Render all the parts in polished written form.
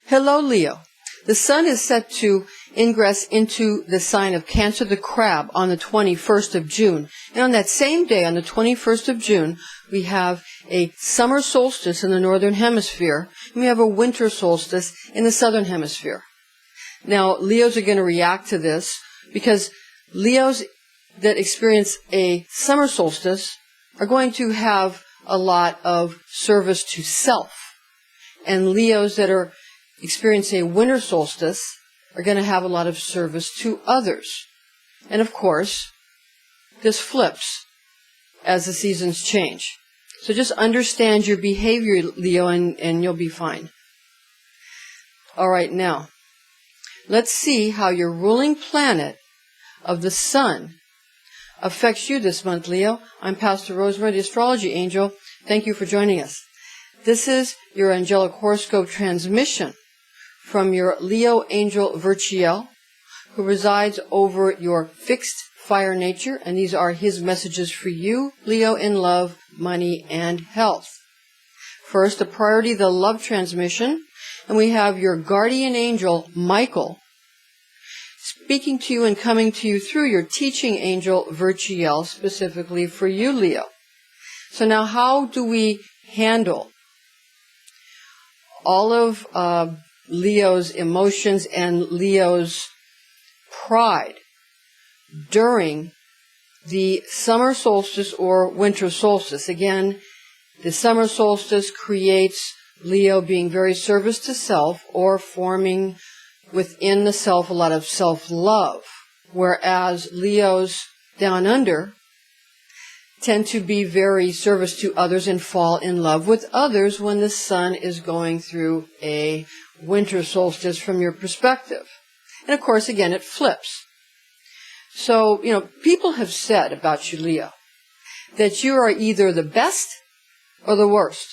Hello, Leo. The sun is set to ingress into the sign of Cancer the Crab on the 21st of June. And on that same day, on the 21st of June, we have a summer solstice in the northern hemisphere, and we have a winter solstice in the southern hemisphere. Now, Leos are going to react to this because Leos that experience a summer solstice are going to have a lot of service to self. And Leos that are experiencing a winter solstice are going to have a lot of service to others. And of course, this flips as the seasons change. So just understand your behavior, Leo, and you'll be fine. All right, now, let's see how your ruling planet of the sun affects you this month, Leo. I'm Pastor Rosemary, the Astrology Angel. Thank you for joining us. This is your angelic horoscope transmission from your Leo angel Virchiel, who resides over your fixed fire nature, and these are his messages for you, Leo, in love, money, and health. First, a priority, the love transmission, and we have your guardian angel, Michael, speaking to you and coming to you through your teaching angel, Virchiel, specifically for you, Leo. So now how do we handle all of Leo's emotions and Leo's pride during the summer solstice or winter solstice? Again, the summer solstice creates Leo being very service to self or forming within the self a lot of self-love, whereas Leos down under tend to be very service to others and fall in love with others when the sun is going through a winter solstice from your perspective. And of course, again, it flips. So, people have said about you, Leo, that you are either the best or the worst.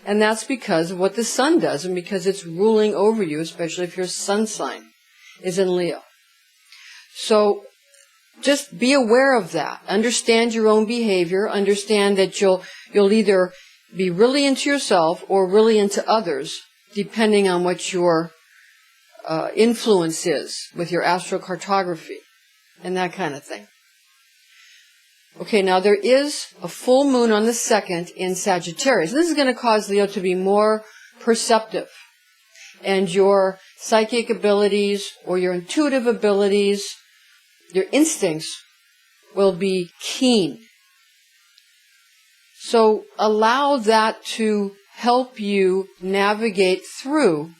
And that's because of what the sun does and because it's ruling over you, especially if your sun sign is in Leo. So just be aware of that. Understand your own behavior. Understand that you'll either be really into yourself or really into others, depending on what your influence is with your astrocartography and that kind of thing. Okay, now there is a full moon on the 2nd in Sagittarius. This is going to cause Leo to be more perceptive, and your psychic abilities or your intuitive abilities, your instincts will be keen. So allow that to help you navigate through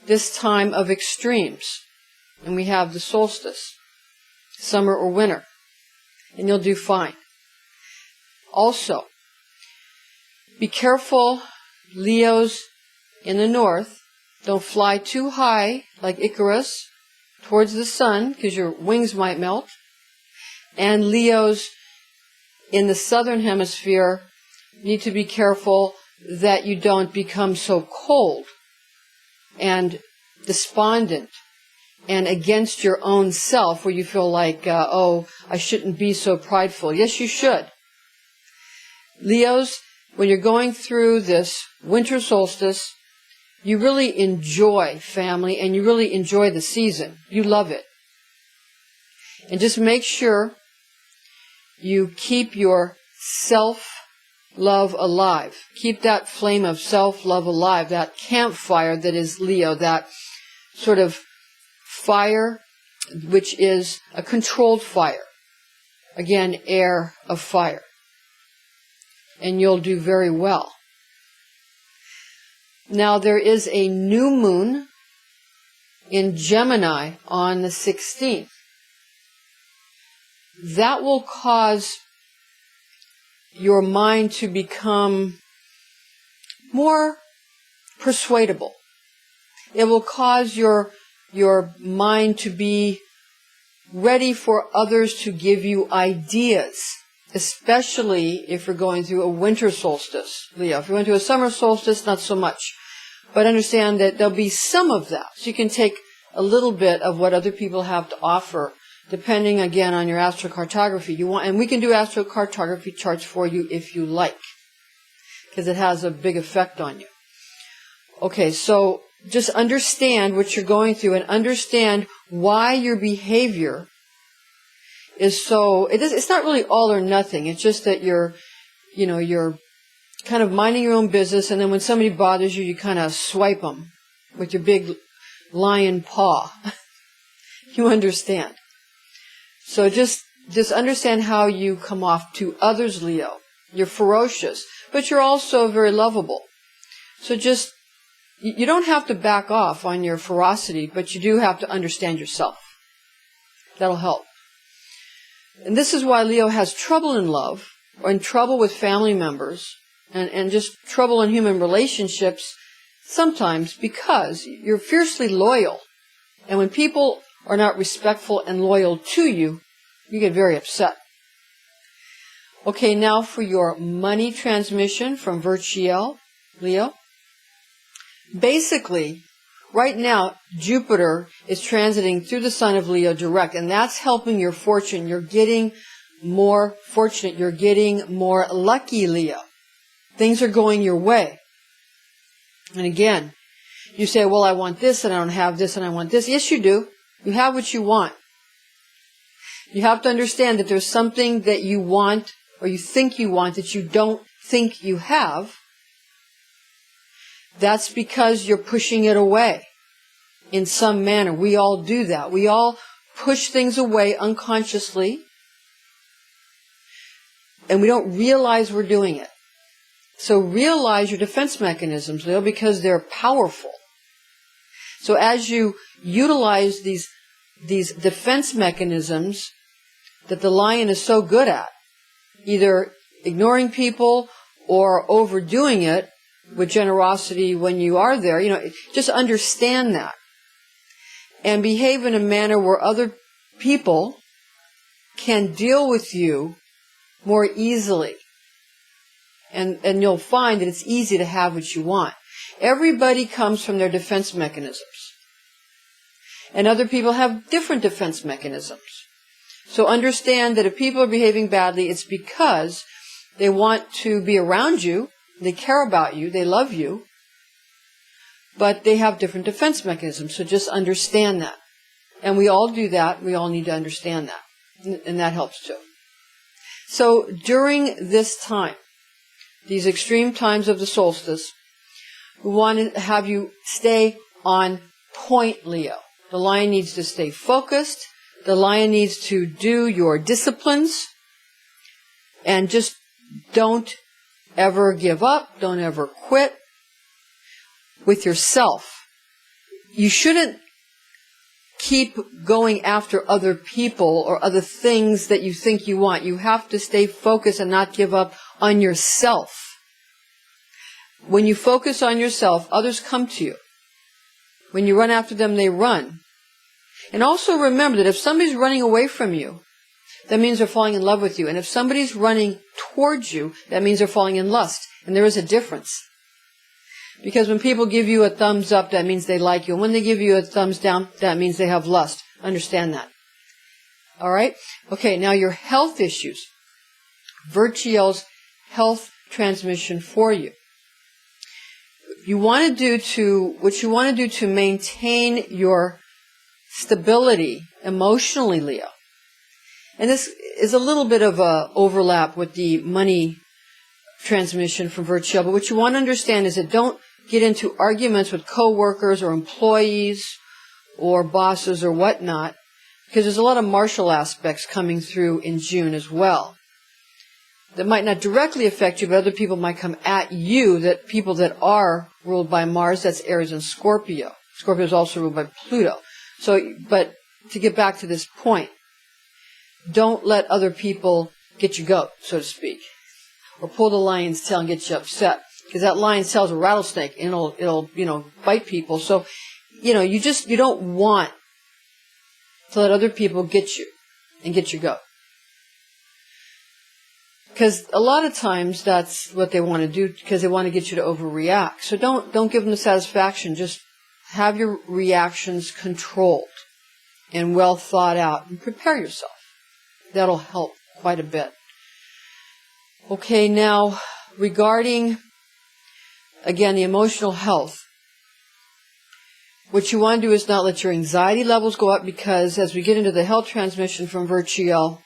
this time of extremes. And we have the solstice, summer or winter, and you'll do fine. Also, be careful, Leos in the north. Don't fly too high like Icarus towards the sun because your wings might melt. And Leos in the southern hemisphere need to be careful that you don't become so cold and despondent and against your own self where you feel like, I shouldn't be so prideful. Yes, you should. Leos, when you're going through this winter solstice, you really enjoy family and you really enjoy the season. You love it. And just make sure you keep your self-love alive. Keep that flame of self-love alive, that campfire that is Leo, that sort of fire which is a controlled fire. Again, air of fire. And you'll do very well. Now there is a new moon in Gemini on the 16th. That will cause your mind to become more persuadable. It will cause your mind to be ready for others to give you ideas, especially if you're going through a winter solstice, Leo. If you're going through a summer solstice, not so much. But understand that there'll be some of that. So you can take a little bit of what other people have to offer, depending, again, on your astrocartography. And we can do astrocartography charts for you if you like, because it has a big effect on you. Okay, so just understand what you're going through and understand why your behavior is so, it's not really all or nothing. It's just that you're kind of minding your own business, and then when somebody bothers you, you kind of swipe them with your big lion paw. You understand. So just understand how you come off to others, Leo. You're ferocious, but you're also very lovable. So just, you don't have to back off on your ferocity, but you do have to understand yourself. That'll help. And this is why Leo has trouble in love, or in trouble with family members, and just trouble in human relationships sometimes, because you're fiercely loyal. And when people are not respectful and loyal to you, you get very upset. Okay, now for your money transmission from Virgo, Leo. Basically, right now, Jupiter is transiting through the sign of Leo direct, and that's helping your fortune. You're getting more fortunate. You're getting more lucky, Leo. Things are going your way. And again, you say, well, I want this, and I don't have this, and I want this. Yes, you do. You have what you want. You have to understand that there's something that you want, or you think you want, that you don't think you have. That's because you're pushing it away in some manner. We all do that. We all push things away unconsciously, and we don't realize we're doing it. So realize your defense mechanisms, Leo, because they're powerful. So as you utilize these defense mechanisms that the lion is so good at, either ignoring people or overdoing it with generosity when you are there, just understand that. And behave in a manner where other people can deal with you more easily. And you'll find that it's easy to have what you want. Everybody comes from their defense mechanisms. And other people have different defense mechanisms. So understand that if people are behaving badly, it's because they want to be around you, they care about you, they love you, but they have different defense mechanisms. So just understand that. And we all do that. We all need to understand that. And that helps too. So during this time, these extreme times of the solstice, we want to have you stay on point, Leo. The lion needs to stay focused. The lion needs to do your disciplines. And just don't ever give up. Don't ever quit with yourself. You shouldn't keep going after other people or other things that you think you want. You have to stay focused and not give up on yourself. When you focus on yourself, others come to you. When you run after them, they run. And also remember that if somebody's running away from you, that means they're falling in love with you. And if somebody's running towards you, that means they're falling in lust. And there is a difference. Because when people give you a thumbs up, that means they like you. And when they give you a thumbs down, that means they have lust. Understand that. All right? Okay, now your health issues. Virgo's health transmission for you. What you want to do to maintain your stability emotionally, Leo. And this is a little bit of a overlap with the money transmission from Virgo, but what you want to understand is that don't get into arguments with coworkers or employees or bosses or whatnot, because there's a lot of martial aspects coming through in June as well. That might not directly affect you, but other people might come at you, that people that are ruled by Mars, that's Aries and Scorpio. Scorpio is also ruled by Pluto. So, but to get back to this point, don't let other people get your goat, so to speak, or pull the lion's tail and get you upset, because that lion's tail is a rattlesnake and it'll bite people. So, you don't want to let other people get you and get your goat. Because a lot of times that's what they want to do, because they want to get you to overreact. So don't give them the satisfaction. Just have your reactions controlled and well thought out, and prepare yourself. That'll help quite a bit. Okay, now regarding, again, the emotional health, What you want to do is not let your anxiety levels go up, because as we get into the health transmission from Virtual,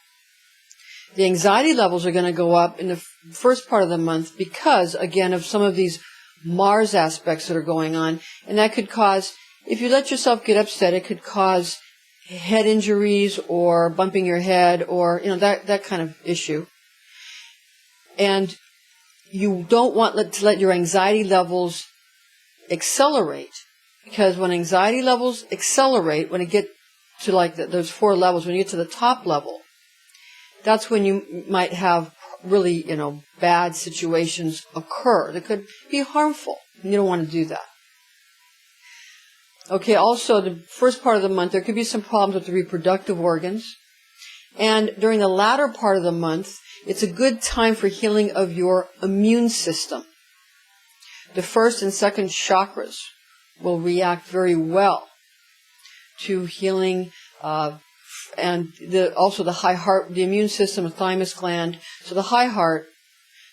the anxiety levels are going to go up in the first part of the month because, again, of some of these Mars aspects that are going on. And that could cause, if you let yourself get upset, it could cause head injuries or bumping your head or, that kind of issue. And you don't want to let your anxiety levels accelerate, because when anxiety levels accelerate, when it get to like those 4 levels, when you get to the top level, that's when you might have really, bad situations occur that could be harmful. You don't want to do that. Okay, also the first part of the month, there could be some problems with the reproductive organs. And during the latter part of the month, it's a good time for healing of your immune system. The first and second chakras will react very well to healing, and also the high heart, the immune system, the thymus gland. So the high heart,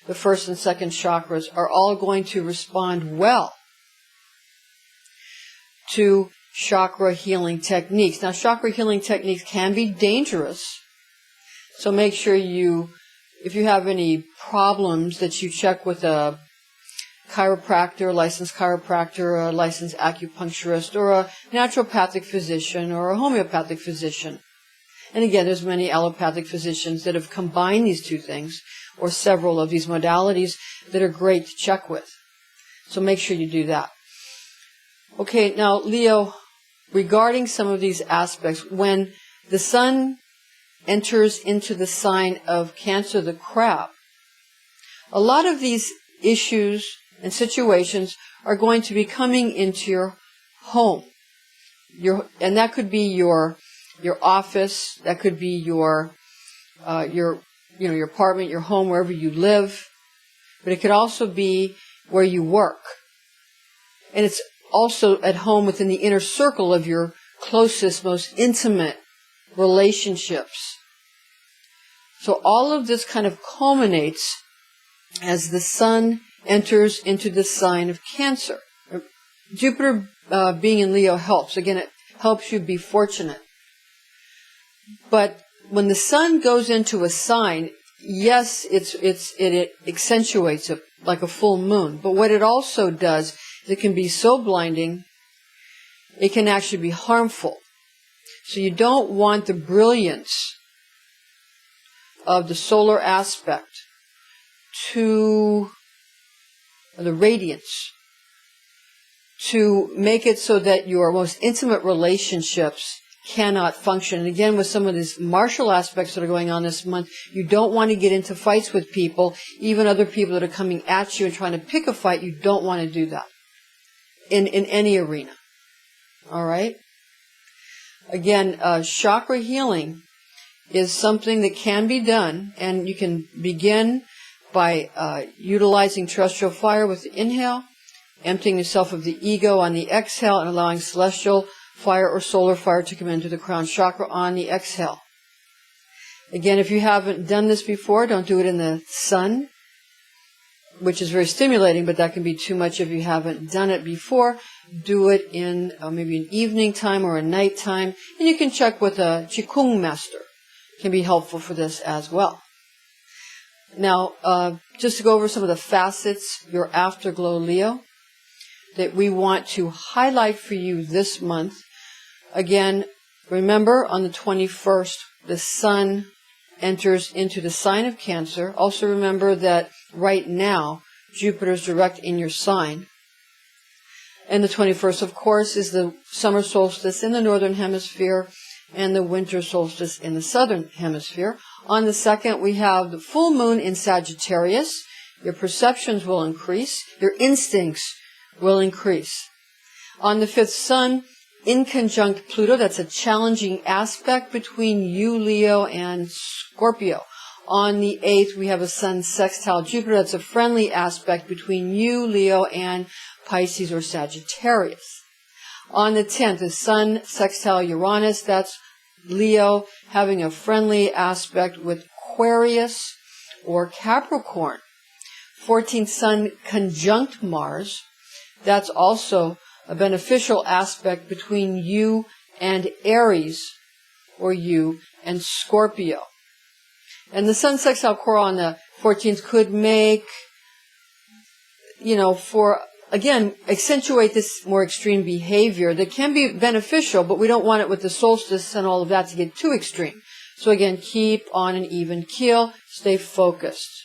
the first and second chakras are all going to respond well to chakra healing techniques. Now, chakra healing techniques can be dangerous, so make sure if you have any problems, that you check with a chiropractor, licensed chiropractor, a licensed acupuncturist, or a naturopathic physician, or a homeopathic physician. And again, there's many allopathic physicians that have combined these two things, or several of these modalities, that are great to check with. So make sure you do that. Okay, now, Leo, regarding some of these aspects, when the sun enters into the sign of Cancer, the crab, a lot of these issues and situations are going to be coming into your home. And that could be your office, that could be your apartment, your home, wherever you live, but it could also be where you work. And it's also at home within the inner circle of your closest, most intimate relationships. So all of this kind of culminates as the sun enters into the sign of Cancer. Jupiter being in Leo helps. Again, it helps you be fortunate. But when the sun goes into a sign, yes, it accentuates it like a full moon. But what it also does is it can be so blinding, it can actually be harmful. So you don't want the brilliance of the solar aspect to the radiance to make it so that your most intimate relationships cannot function. And again, with some of these martial aspects that are going on this month, you don't want to get into fights with people, even other people that are coming at you and trying to pick a fight. You don't want to do that in any arena. All right? Again, chakra healing is something that can be done, and you can begin by utilizing terrestrial fire with the inhale, emptying yourself of the ego on the exhale, and allowing celestial fire or solar fire to come into the crown chakra on the exhale. Again, if you haven't done this before, don't do it in the sun, which is very stimulating, but that can be too much if you haven't done it before. Do it in maybe an evening time or a night time, and you can check with a Qigong master. It can be helpful for this as well. Now, just to go over some of the facets, your afterglow, Leo, that we want to highlight for you this month. Again, remember, on the 21st, the sun enters into the sign of Cancer. Also remember that right now, Jupiter is direct in your sign. And the 21st, of course, is the summer solstice in the northern hemisphere and the winter solstice in the southern hemisphere. On the 2nd, we have the full moon in Sagittarius. Your perceptions will increase. Your instincts will increase. On the 5th, Sun in conjunct Pluto. That's a challenging aspect between you, Leo, and Scorpio. On the 8th, we have a Sun sextile Jupiter. That's a friendly aspect between you, Leo, and Pisces or Sagittarius. On the 10th, the Sun sextile Uranus. That's Leo having a friendly aspect with Aquarius or Capricorn. 14th, Sun conjunct Mars. That's also a beneficial aspect between you and Aries, or you and Scorpio. And the Sun sextile coral on the 14th could make, again, accentuate this more extreme behavior that can be beneficial, but we don't want it with the solstice and all of that to get too extreme. So again, keep on an even keel, stay focused.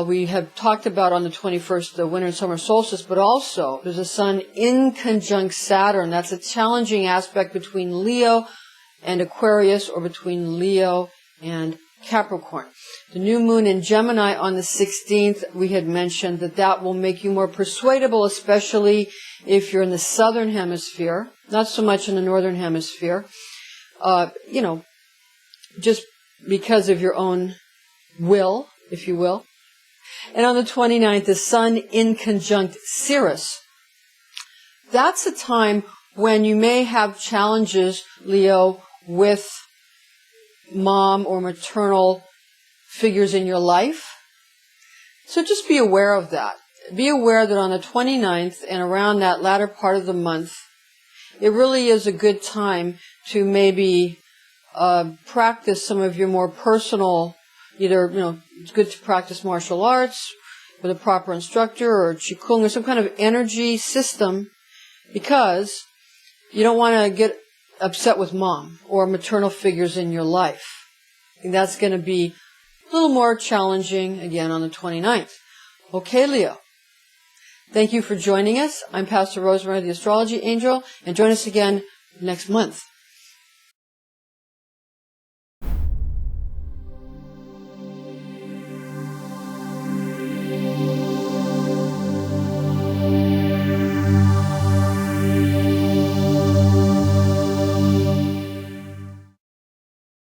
We have talked about on the 21st the winter and summer solstice, but also there's a Sun in conjunct Saturn. That's a challenging aspect between Leo and Aquarius, or between Leo and Capricorn. The new moon in Gemini on the 16th, we had mentioned that will make you more persuadable, especially if you're in the southern hemisphere, not so much in the northern hemisphere, just because of your own will, if you will. And on the 29th, the Sun in conjunct Sirius. That's a time when you may have challenges, Leo, with mom or maternal figures in your life. So just be aware of that. Be aware that on the 29th and around that latter part of the month, it really is a good time to maybe practice some of your more personal, it's good to practice martial arts with a proper instructor, or Qigong, or some kind of energy system, because you don't want to get upset with mom or maternal figures in your life. And that's going to be a little more challenging again on the 29th. Okay, Leo. Thank you for joining us. I'm Pastor Rosemary, the Astrology Angel, and join us again next month.